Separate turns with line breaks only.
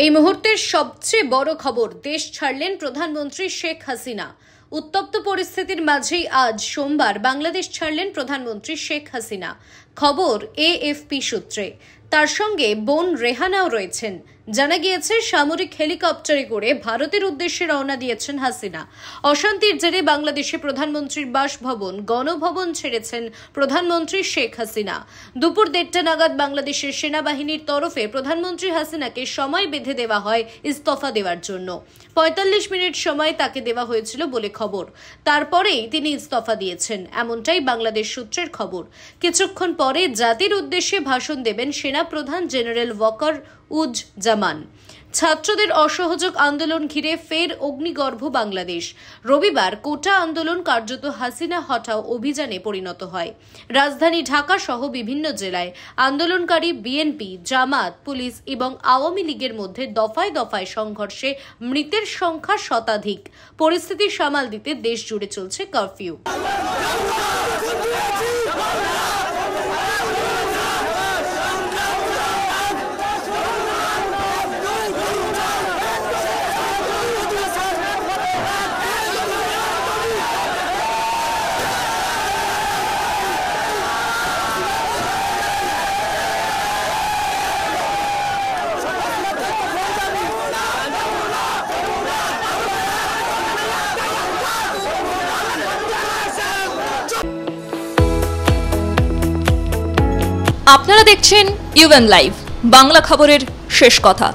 এই মুহূর্তের সবচেয়ে বড় খবর, দেশ ছাড়লেন প্রধানমন্ত্রী শেখ হাসিনা। উত্তপ্ত পরিস্থিতির মাঝেই আজ সোমবার বাংলাদেশ ছাড়লেন প্রধানমন্ত্রী শেখ হাসিনা। খবর এএফপি সূত্রে। তার সঙ্গে বোন রেহানাও রয়েছেন। জানা গিয়েছে সামরিক হেলিকপ্টারে করে ভারতের উদ্দেশ্যে রওনা দিয়েছেন হাসিনা। অশান্তির জেরে বাংলাদেশে প্রধানমন্ত্রীর বাসভবন গণভবন ছেড়েছেন প্রধানমন্ত্রী শেখ হাসিনা। দুপুর 1:30টা নাগাদ বাংলাদেশের সেনাবাহিনীর তরফে প্রধানমন্ত্রী হাসিনাকে সময় বেঁধে দেওয়া হয় ইস্তফা দেওয়ার জন্য। 45 মিনিট সময় তাকে দেওয়া হয়েছিল বলে খবর। তারপরেই তিনি ইস্তফা দিয়েছেন, এমনটাই বাংলাদেশ সূত্রের খবর। কিছুক্ষণ পরে জাতির উদ্দেশ্যে ভাষণ দেবেন সেনা প্রধান জেনারেল ওয়াকার উজ জামান। ছাত্রদের অসহযোগ আন্দোলন ঘিরে ফের অগ্নিগর্ভ বাংলাদেশ। রবিবার কোটা আন্দোলন কার্যত হাসিনা হটাও অভিযানে পরিণত হয়। রাজধানী ঢাকা সহ বিভিন্ন জেলায় আন্দোলনকারী বিএনপি, জামাত, পুলিশ এবং আওয়ামী লীগের মধ্যে দফায় দফায় সংঘর্ষে মৃতের সংখ্যা শতাধিক। পরিস্থিতি সামাল দিতে দেশ জুড়ে চলছে কারফিউ।
আপনারা দেখছেন ইউএন লাইভ, বাংলা খবরের শেষ কথা।